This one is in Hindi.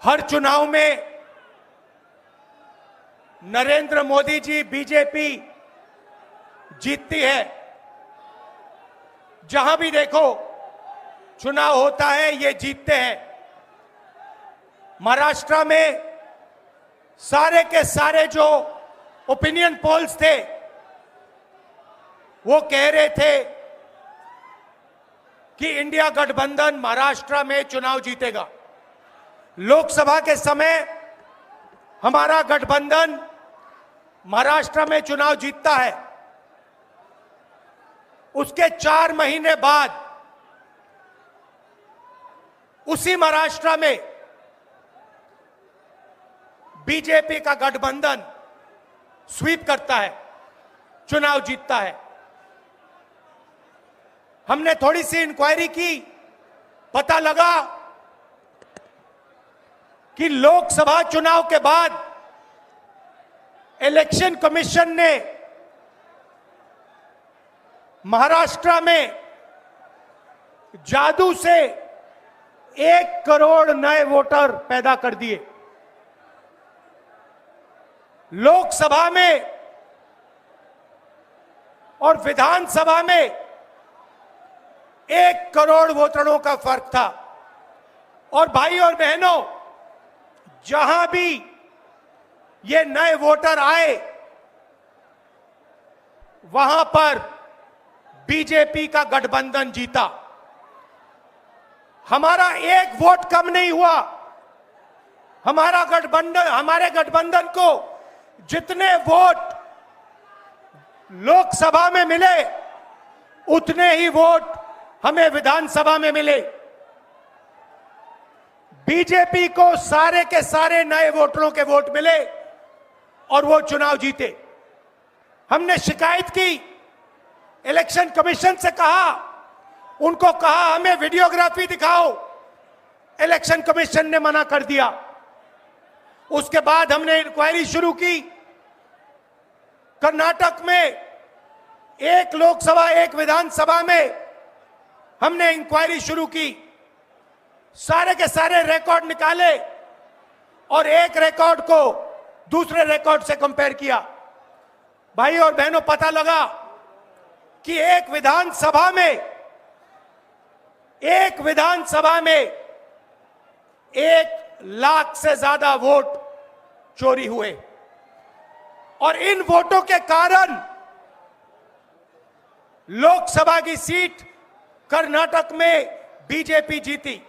हर चुनाव में नरेंद्र मोदी जी बीजेपी जीतती है। जहां भी देखो चुनाव होता है ये जीतते हैं। महाराष्ट्र में सारे के सारे जो ओपिनियन पोल्स थे वो कह रहे थे कि इंडिया गठबंधन महाराष्ट्र में चुनाव जीतेगा। लोकसभा के समय हमारा गठबंधन महाराष्ट्र में चुनाव जीतता है। उसके 4 महीने बाद उसी महाराष्ट्र में बीजेपी का गठबंधन स्वीप करता है, चुनाव जीतता है। हमने थोड़ी सी इंक्वायरी की, पता लगा कि लोकसभा चुनाव के बाद इलेक्शन कमीशन ने महाराष्ट्र में जादू से 1 करोड़ नए वोटर पैदा कर दिए। लोकसभा में और विधानसभा में 1 करोड़ वोटरों का फर्क था। और भाई और बहनों, जहां भी ये नए वोटर आए वहां पर बीजेपी का गठबंधन जीता। हमारा 1 वोट कम नहीं हुआ। हमारे गठबंधन को जितने वोट लोकसभा में मिले उतने ही वोट हमें विधानसभा में मिले। बीजेपी को सारे के सारे नए वोटरों के वोट मिले और वो चुनाव जीते। हमने शिकायत की, इलेक्शन कमीशन से कहा, उनको कहा हमें वीडियोग्राफी दिखाओ। इलेक्शन कमीशन ने मना कर दिया। उसके बाद हमने इंक्वायरी शुरू की। कर्नाटक में 1 लोकसभा 1 विधानसभा में हमने इंक्वायरी शुरू की। सारे के सारे रिकॉर्ड निकाले और एक रिकॉर्ड को दूसरे रिकॉर्ड से कंपेयर किया। भाई और बहनों, पता लगा कि एक विधानसभा में 1 लाख से ज्यादा वोट चोरी हुए और इन वोटों के कारण लोकसभा की सीट कर्नाटक में बीजेपी जीती।